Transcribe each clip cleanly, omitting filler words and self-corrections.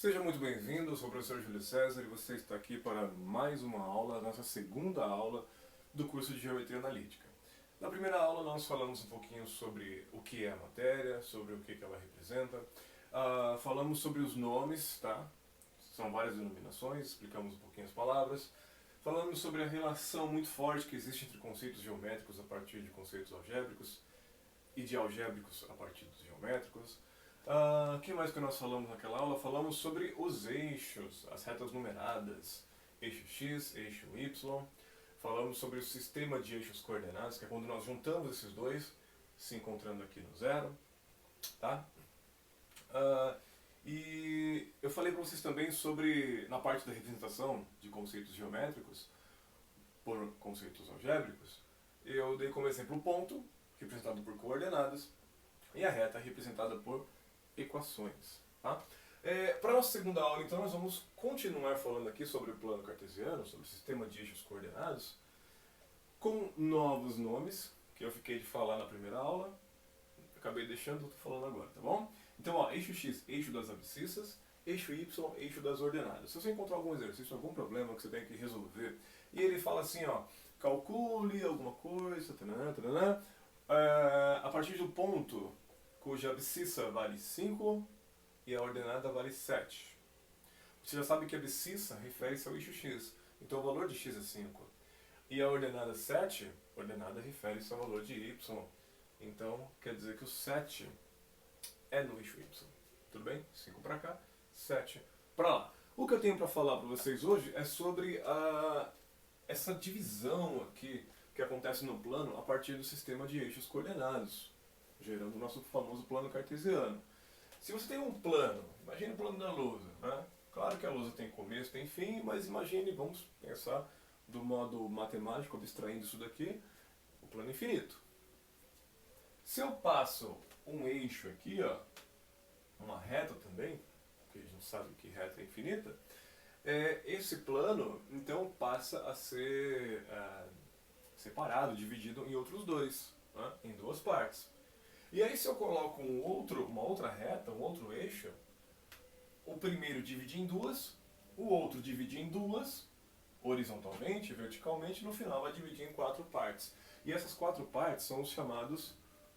Seja muito bem-vindo, eu sou o professor Júlio César e você está aqui para mais uma aula, a nossa segunda aula do curso de Geometria Analítica. Na primeira aula nós falamos um pouquinho sobre o que é a matéria, sobre o que ela representa, falamos sobre os nomes, tá? São várias denominações, explicamos um pouquinho as palavras, falamos sobre a relação muito forte que existe entre conceitos geométricos a partir de conceitos algébricos e de algébricos a partir dos geométricos. O que mais que nós falamos naquela aula? Falamos sobre os eixos, as retas numeradas, eixo X, eixo Y. Falamos sobre o sistema de eixos coordenados, que é quando nós juntamos esses dois, se encontrando aqui no zero. Tá? E eu falei para vocês também sobre, na parte da representação de conceitos geométricos, por conceitos algébricos, eu dei como exemplo o ponto, representado por coordenadas, e a reta representada por equações. Tá? Para a nossa segunda aula, então, nós vamos continuar falando aqui sobre o plano cartesiano, sobre o sistema de eixos coordenados, com novos nomes, que eu fiquei de falar na primeira aula, acabei deixando, estou falando agora, tá bom? Então, ó, eixo X, eixo das abscissas, eixo Y, eixo das ordenadas. Se você encontrar algum exercício, algum problema que você tem que resolver, e ele fala assim, ó, calcule alguma coisa, tanana, tanana, a partir do ponto cuja abscissa vale 5 e a ordenada vale 7. Você já sabe que a abscissa refere-se ao eixo X, então o valor de X é 5. E a ordenada 7, ordenada refere-se ao valor de Y. Então, quer dizer que o 7 é no eixo Y. Tudo bem? 5 para cá, 7 para lá. O que eu tenho para falar para vocês hoje é sobre essa divisão aqui que acontece no plano a partir do sistema de eixos coordenados, gerando o nosso famoso plano cartesiano. Se você tem um plano, imagine o plano da lousa, né? Claro que a lousa tem começo, tem fim, mas imagine, vamos pensar do modo matemático, abstraindo isso daqui, o plano infinito. Se eu passo um eixo aqui, ó, uma reta também, porque a gente sabe que reta é infinita, esse plano, então, passa a ser separado, dividido em outros dois, né? Em duas partes. E aí se eu coloco uma outra reta, um outro eixo, o primeiro divide em duas, o outro divide em duas, horizontalmente, verticalmente, no final vai dividir em 4 partes. E essas 4 partes são os chamados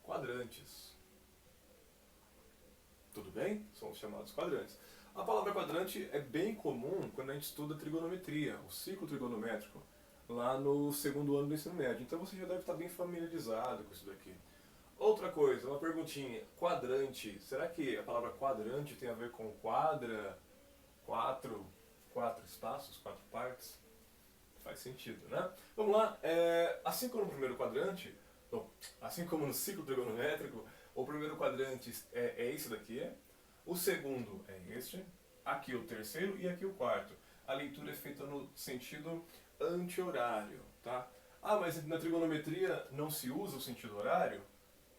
quadrantes. Tudo bem? São os chamados quadrantes. A palavra quadrante é bem comum quando a gente estuda trigonometria, o ciclo trigonométrico, lá no segundo ano do ensino médio. Então você já deve estar bem familiarizado com isso daqui. Outra coisa, uma perguntinha. Quadrante. Será que a palavra quadrante tem a ver com quadra, quatro espaços, 4 partes? Faz sentido, né? Vamos lá. Assim como no primeiro quadrante, assim como no ciclo trigonométrico, o primeiro quadrante é esse daqui, o segundo é este, aqui o terceiro e aqui o quarto. A leitura é feita no sentido anti-horário, tá? Mas na trigonometria não se usa o sentido horário?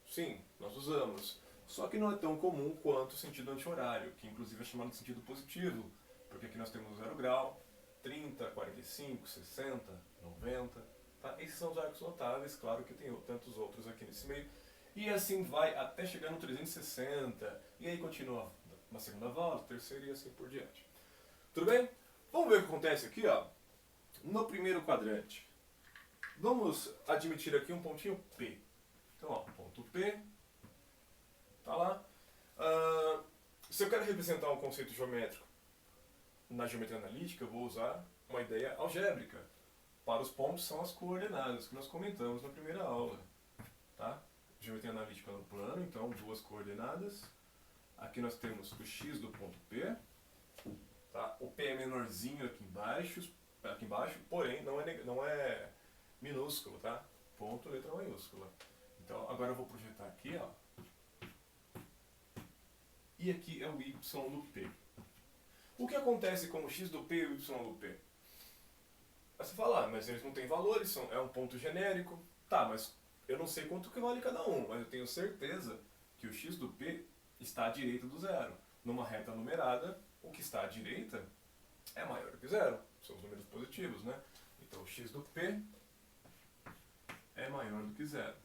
Sim, nós usamos. Só que não é tão comum quanto o sentido anti-horário, que inclusive é chamado de sentido positivo, porque aqui nós temos 0 grau, 30, 45, 60, 90. Tá? Esses são os arcos notáveis, claro que tem tantos outros aqui nesse meio. E assim vai até chegar no 360, e aí continua uma segunda volta, terceira e assim por diante. Tudo bem? Vamos ver o que acontece aqui, ó, no primeiro quadrante. Vamos admitir aqui um pontinho P. Então, ó, ponto P, tá lá. Se eu quero representar um conceito geométrico na geometria analítica, eu vou usar uma ideia algébrica. Para os pontos são as coordenadas, que nós comentamos na primeira aula. Tá? Geometria analítica no plano, então, duas coordenadas. Aqui nós temos o x do ponto P. Tá? O P é menorzinho aqui embaixo, porém não é minúsculo, tá? Ponto, letra maiúscula. Então, agora eu vou projetar aqui, ó. E aqui é o y do P. O que acontece com o x do P e o y do P? Aí você fala, mas eles não têm valores, é um ponto genérico. Tá, mas eu não sei quanto que vale cada um, mas eu tenho certeza que o x do P está à direita do zero. Numa reta numerada, o que está à direita é maior do que zero. São os números positivos, né? Então, o x do P é maior do que zero.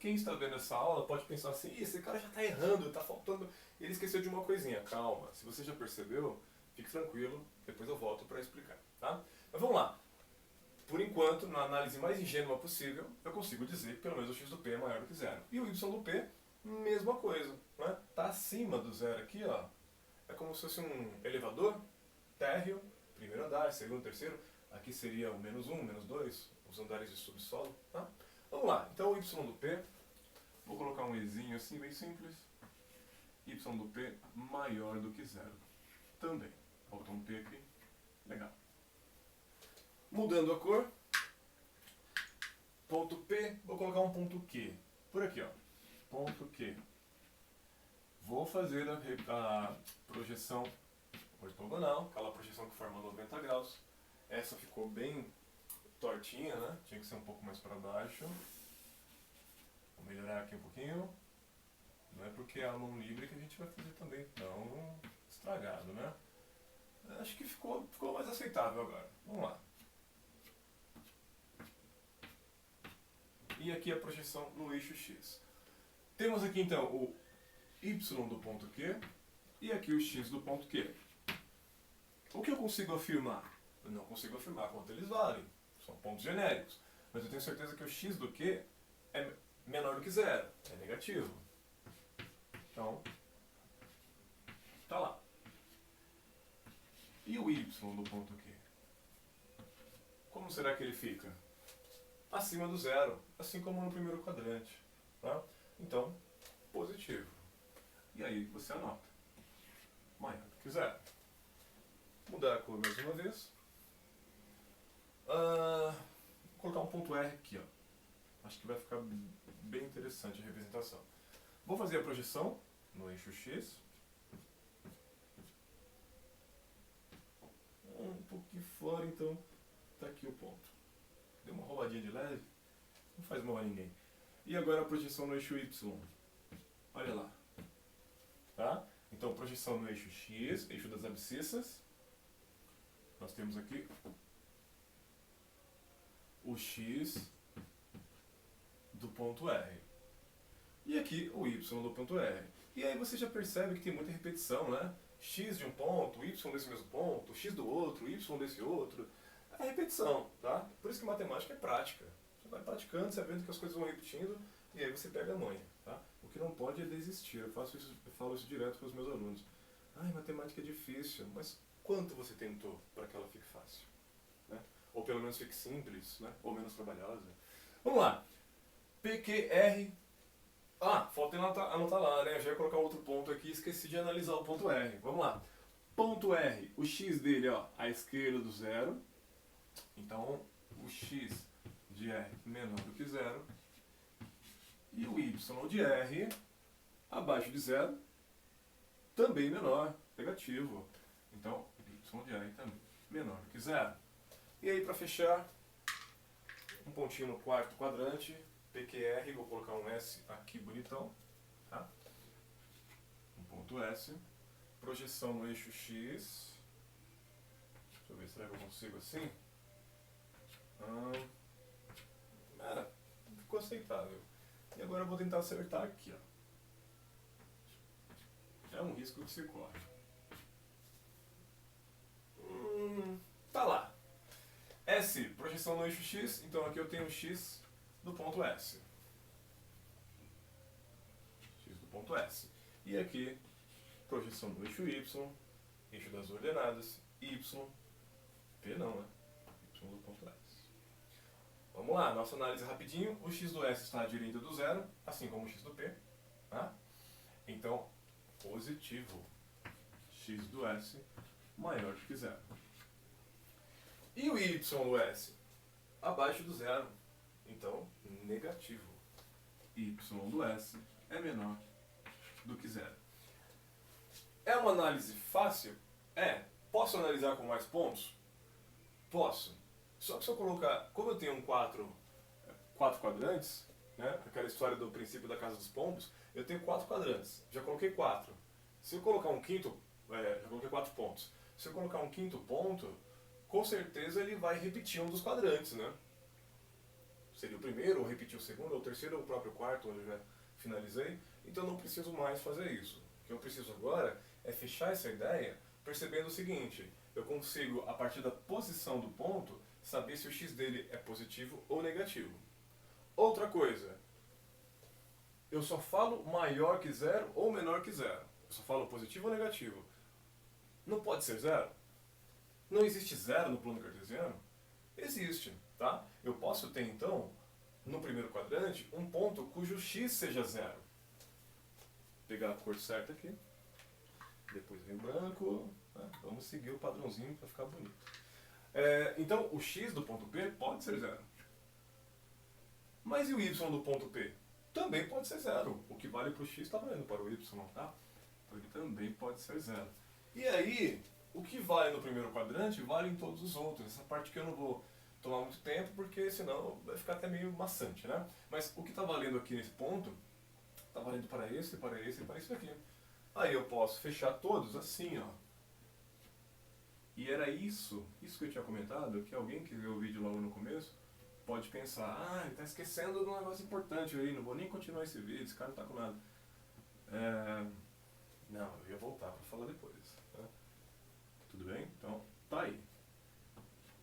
Quem está vendo essa aula pode pensar assim, esse cara já está errando, está faltando E ele esqueceu de uma coisinha, calma, se você já percebeu, fique tranquilo, depois eu volto para explicar, tá? Mas vamos lá. Por enquanto, na análise mais ingênua possível, eu consigo dizer que pelo menos o x do p é maior do que zero. E o y do p, mesma coisa, né? Tá acima do zero aqui, ó. É como se fosse um elevador, térreo, primeiro andar, segundo, terceiro. Aqui seria o menos 1, menos 2, os andares de subsolo, tá? Vamos lá, então o y do p, vou colocar um ezinho assim, bem simples. Y do p maior do que zero. Também. Faltou um p aqui. Legal. Mudando a cor, ponto P, vou colocar um ponto Q. Por aqui, ó. Ponto Q. Vou fazer a projeção ortogonal, aquela projeção que forma 90 graus. Essa ficou bem tortinha, né? Tinha que ser um pouco mais para baixo. Vou melhorar aqui um pouquinho. Não é porque é a mão livre que a gente vai fazer também tão estragado, né? Acho que ficou mais aceitável agora. Vamos lá. E aqui a projeção no eixo x. Temos aqui então o y do ponto Q e aqui o x do ponto Q. O que eu consigo afirmar? Eu não consigo afirmar quanto eles valem. São pontos genéricos. Mas eu tenho certeza que o x do Q é menor do que zero. É negativo. Então, tá lá. E o y do ponto Q? Como será que ele fica? Acima do zero, assim como no primeiro quadrante. Tá? Então, positivo. E aí você anota. Maior do que zero. Mudar a cor mais uma vez. Vou colocar um ponto R aqui. Ó. Acho que vai ficar bem interessante a representação. Vou fazer a projeção no eixo X. Um pouquinho fora, então está aqui o ponto. Deu uma roubadinha de leve, não faz mal a ninguém. E agora a projeção no eixo Y. Olha lá. Tá? Então, projeção no eixo X, eixo das abscissas. Nós temos aqui o X do ponto R. E aqui o Y do ponto R. E aí você já percebe que tem muita repetição, né? X de um ponto, Y desse mesmo ponto, X do outro, Y desse outro. É repetição, tá? Por isso que matemática é prática. Você vai praticando, você vai vendo que as coisas vão repetindo e aí você pega a manha, tá? O que não pode é desistir. Eu falo isso direto para os meus alunos. Ai, matemática é difícil, mas quanto você tentou para que ela fique fácil? Né? Ou pelo menos fique simples, né? Ou menos trabalhosa. Vamos lá. PQR. Falta anotar lá, né? Eu já ia colocar outro ponto aqui, esqueci de analisar o ponto R. Vamos lá. Ponto R, o x dele, ó, à esquerda do zero. Então, o x de R menor do que zero. E o y de R abaixo de zero, também menor, negativo. Então, y de R também menor do que zero. E aí, para fechar, um pontinho no quarto quadrante, PQR, vou colocar um S aqui bonitão, tá? Um ponto S. Projeção no eixo X. Deixa eu ver, será que eu consigo assim? Ficou aceitável. E agora eu vou tentar acertar aqui, ó. É um risco que se corre. Tá lá. S, projeção no eixo X, então aqui eu tenho o X do ponto S. X do ponto S. E aqui, projeção no eixo Y, eixo das ordenadas, Y, P não, né? Y do ponto S. Vamos lá, nossa análise rapidinho. O x do S está à direita do zero, assim como o x do P. Tá? Então, positivo. X do S maior do que zero. E o y do S? Abaixo do zero. Então, negativo. Y do S é menor do que zero. É uma análise fácil? É. Posso analisar com mais pontos? Posso. Só que se eu colocar, como eu tenho quatro quadrantes, né, aquela história do princípio da casa dos pombos, eu tenho 4 quadrantes. Já coloquei 4. Se eu colocar um quinto, já coloquei 4 pontos. Se eu colocar um quinto ponto, com certeza ele vai repetir um dos quadrantes, né? Seria o primeiro, ou repetir o segundo, ou o terceiro, ou o próprio quarto, onde eu já finalizei. Então não preciso mais fazer isso. O que eu preciso agora é fechar essa ideia percebendo o seguinte: eu consigo, a partir da posição do ponto, saber se o x dele é positivo ou negativo. Outra coisa, eu só falo maior que zero ou menor que zero. Eu só falo positivo ou negativo. Não pode ser zero? Não existe zero no plano cartesiano? Existe, tá? Eu posso ter, então, no primeiro quadrante, um ponto cujo x seja zero. Vou pegar a cor certa aqui. Depois vem o branco. Né? Vamos seguir o padrãozinho para ficar bonito. Então, o x do ponto P pode ser zero. Mas e o y do ponto P? Também pode ser zero. O que vale para o x está valendo para o y, tá? Então ele também pode ser zero. E aí, o que vale no primeiro quadrante vale em todos os outros. Essa parte que eu não vou tomar muito tempo, porque senão vai ficar até meio maçante, né? Mas o que está valendo aqui nesse ponto, está valendo para esse, para esse e para esse aqui. Aí eu posso fechar todos assim, ó. E era isso que eu tinha comentado, que alguém que viu o vídeo logo no começo, pode pensar, ele está esquecendo de um negócio importante aí, não vou nem continuar esse vídeo, esse cara não está com nada. Não, eu ia voltar para falar depois. Né? Tudo bem? Então, tá aí.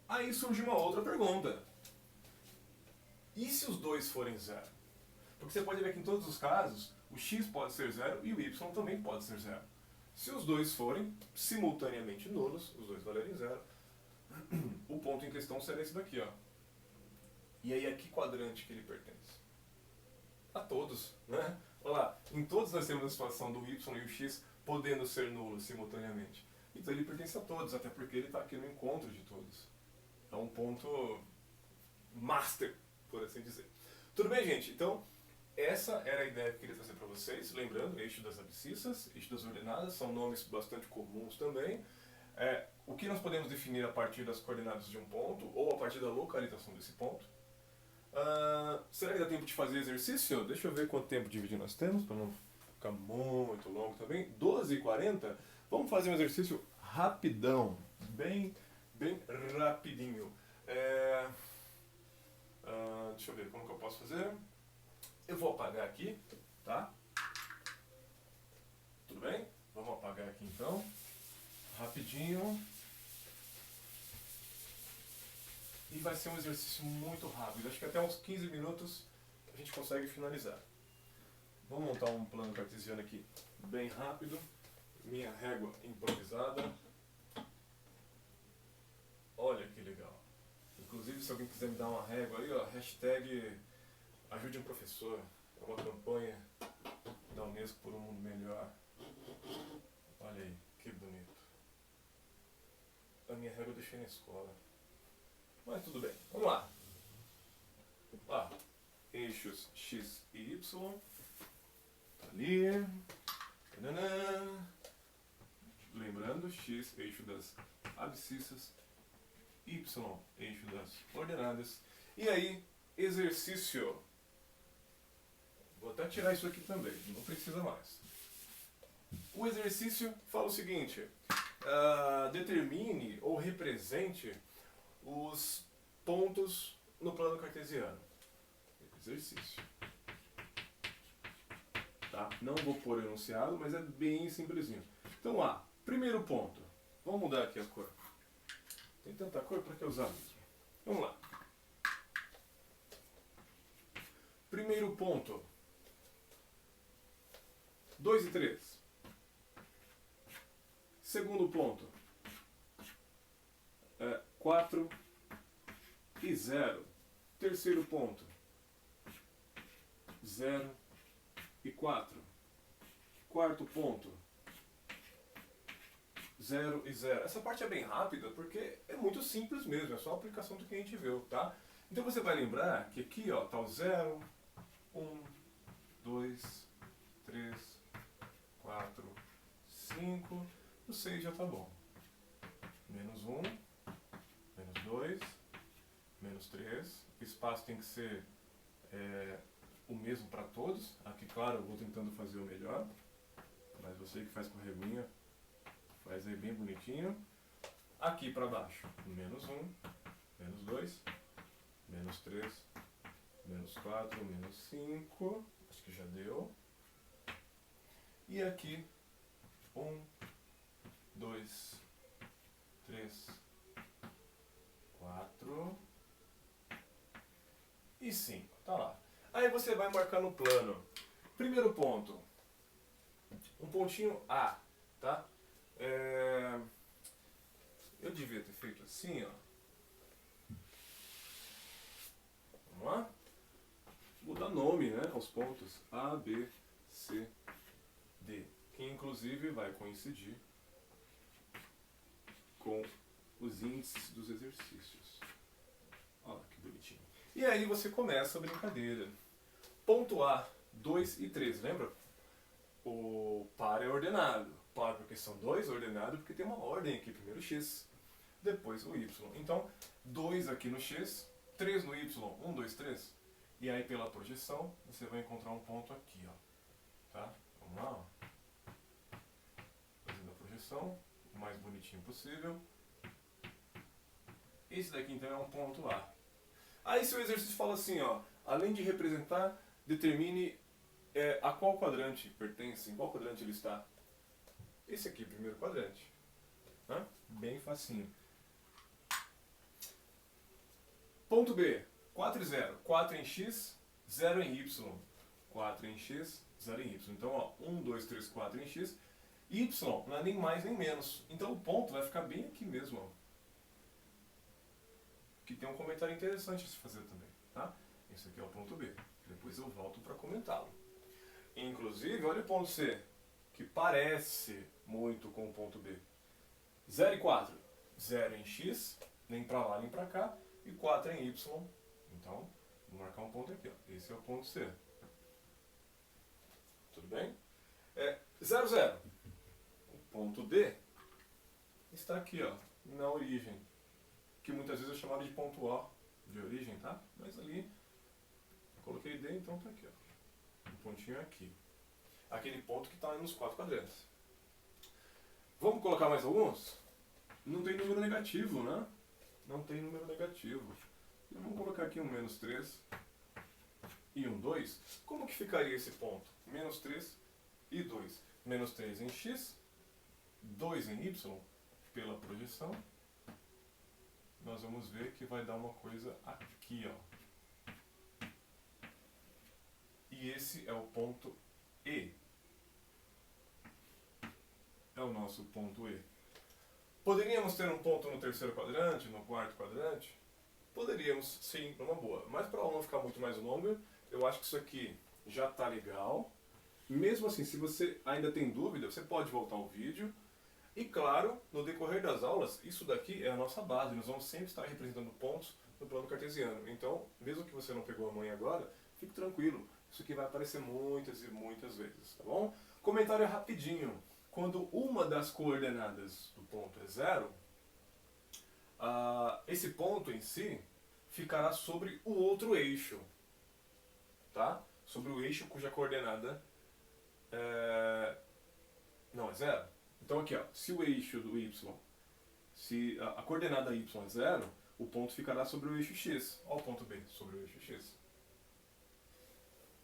Aí surge uma outra pergunta. E se os dois forem zero? Porque você pode ver que em todos os casos, o x pode ser zero e o y também pode ser zero. Se os dois forem simultaneamente nulos, os dois valerem zero, o ponto em questão será esse daqui, ó. E aí a que quadrante que ele pertence? A todos, né? Olha lá, em todos nós temos a situação do y e o x podendo ser nulos simultaneamente. Então ele pertence a todos, até porque ele está aqui no encontro de todos. É um ponto master, por assim dizer. Tudo bem, gente? Então, essa era a ideia que eu queria trazer para vocês. Lembrando, eixo das abscissas, eixo das ordenadas, são nomes bastante comuns também. O que nós podemos definir a partir das coordenadas de um ponto, ou a partir da localização desse ponto. Será que dá tempo de fazer exercício? Deixa eu ver quanto tempo de vídeo nós temos, para não ficar muito longo também. 12h40. Vamos fazer um exercício rapidão, bem rapidinho. Deixa eu ver como que eu posso fazer. Eu vou apagar aqui, tá? Tudo bem? Vamos apagar aqui então, rapidinho. E vai ser um exercício muito rápido. Acho que até uns 15 minutos a gente consegue finalizar. Vamos montar um plano cartesiano aqui bem rápido. Minha régua improvisada. Olha que legal. Inclusive, se alguém quiser me dar uma régua aí, ó, hashtag ajude um professor. É uma campanha da Unesco por um mundo melhor. Olha aí, que bonito. A minha régua eu deixei na escola. Mas tudo bem, vamos lá. Eixos x e y. Tá ali. Tadã. Lembrando, x eixo das abscissas, y eixo das ordenadas. E aí, exercício. Vou até tirar isso aqui também, não precisa mais. O exercício fala o seguinte: determine ou represente os pontos no plano cartesiano. Exercício. Tá? Não vou pôr enunciado, mas é bem simplesinho. Então, primeiro ponto. Vamos mudar aqui a cor. Tem tanta cor, para que usar mesmo? Vamos lá. Primeiro ponto. 2 e 3. Segundo ponto. 4 e 0. Terceiro ponto. 0 e 4. Quarto ponto. 0 e 0. Essa parte é bem rápida porque é muito simples mesmo, é só a aplicação do que a gente viu, tá? Então você vai lembrar que aqui, ó, tá o 0, 1, 2, 3, 4, 5, o 6 já tá bom. Menos 1, menos 2, menos 3. O espaço tem que ser o mesmo para todos. Aqui, claro, eu vou tentando fazer o melhor, mas você que faz com reguinha, faz aí bem bonitinho. Aqui para baixo, menos 1, menos 2, menos 3, menos 4, menos 5, acho que já deu. E aqui 25, tá lá. Aí você vai marcar no plano. Primeiro ponto, um pontinho A, tá? Eu devia ter feito assim, ó. Vamos lá? Vou dar nome, né, aos pontos A, B, C, D, que inclusive vai coincidir com os índices dos exercícios. Olha que bonitinho. E aí você começa a brincadeira. Ponto A, 2 e 3, lembra? O par é ordenado. Par porque são dois, ordenado porque tem uma ordem aqui. Primeiro x, depois o y. Então, 2 aqui no x, 3 no y. 1, 2, 3. E aí pela projeção, você vai encontrar um ponto aqui, ó. Tá? Vamos lá, ó. Fazendo a projeção, o mais bonitinho possível. Esse daqui então é um ponto A. Aí seu exercício fala assim, ó. Além de representar, determine a qual quadrante pertence, em qual quadrante ele está. Esse aqui, primeiro quadrante. Né? Bem facinho. Ponto B. 4 e 0. 4 em x, 0 em y. 4 em x, 0 em y. Então, ó, 1, 2, 3, 4 em x. Y não é nem mais nem menos. Então o ponto vai ficar bem aqui mesmo, ó. Que tem um comentário interessante a se fazer também, tá? Esse aqui é o ponto B. Depois eu volto para comentá-lo. Inclusive, olha o ponto C, que parece muito com o ponto B. 0 e 4. 0 em x, nem para lá nem para cá, e 4 em y. Então, vou marcar um ponto aqui, ó. Esse é o ponto C. Tudo bem? 0, 0. O ponto D está aqui, ó, na origem. Que muitas vezes é chamado de ponto A de origem, tá? Mas ali, eu coloquei D, então tá aqui, ó. Um pontinho aqui. Aquele ponto que está nos 4 quadrantes. Vamos colocar mais alguns? Não tem número negativo, né? Não tem número negativo. Então, vamos colocar aqui um menos 3 e um 2. Como que ficaria esse ponto? Menos 3 e 2. Menos 3 em x, 2 em y, pela projeção. Nós vamos ver que vai dar uma coisa aqui, ó. E esse é o ponto E. É o nosso ponto E. Poderíamos ter um ponto no terceiro quadrante, no quarto quadrante? Poderíamos, sim, numa boa. Mas para não ficar muito mais longa, eu acho que isso aqui já está legal. Mesmo assim, se você ainda tem dúvida, você pode voltar ao vídeo. E claro, no decorrer das aulas, isso daqui é a nossa base. Nós vamos sempre estar representando pontos no plano cartesiano. Então, mesmo que você não pegou a manha agora, fique tranquilo. Isso aqui vai aparecer muitas e muitas vezes, tá bom? Comentário rapidinho. Quando uma das coordenadas do ponto é 0, esse ponto em si ficará sobre o outro eixo. Tá? Sobre o eixo cuja coordenada não é 0. Então aqui, ó, se o eixo do y, se a coordenada y é 0, o ponto ficará sobre o eixo x. Olha o ponto B, sobre o eixo x.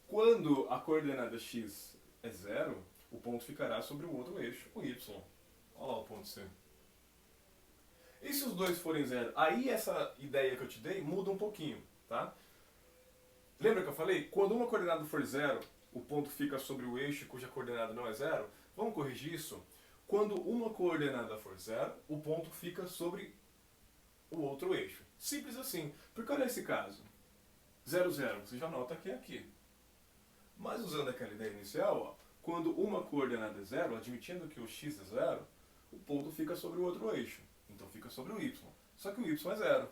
Quando a coordenada x é 0, o ponto ficará sobre o outro eixo, o y. Olha lá o ponto C. E se os dois forem 0? Aí essa ideia que eu te dei muda um pouquinho, tá? Lembra que eu falei? Quando uma coordenada for 0, o ponto fica sobre o eixo cuja coordenada não é 0? Vamos corrigir isso? Quando uma coordenada for 0, o ponto fica sobre o outro eixo. Simples assim. Porque olha esse caso. 0, 0, você já nota que é aqui. Mas usando aquela ideia inicial, ó, quando uma coordenada é 0, admitindo que o x é 0, o ponto fica sobre o outro eixo. Então fica sobre o y. Só que o y é 0.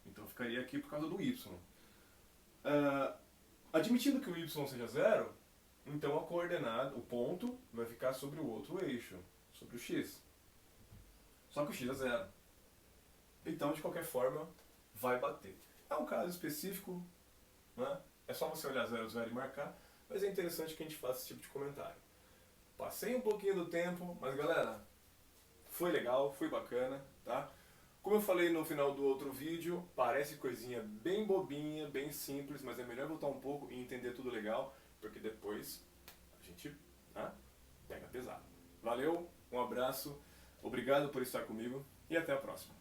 Então ficaria aqui por causa do y. Admitindo que o y seja 0, então a coordenada, o ponto, vai ficar sobre o outro eixo, sobre o x. Só que o x é 0. Então, de qualquer forma, vai bater. É um caso específico, né? É só você olhar 0, 0 e marcar, mas é interessante que a gente faça esse tipo de comentário. Passei um pouquinho do tempo, mas galera, foi legal, foi bacana, tá? Como eu falei no final do outro vídeo, parece coisinha bem bobinha, bem simples, mas é melhor voltar um pouco e entender tudo legal, porque depois a gente, né, pega pesado. Valeu, um abraço, obrigado por estar comigo e até a próxima.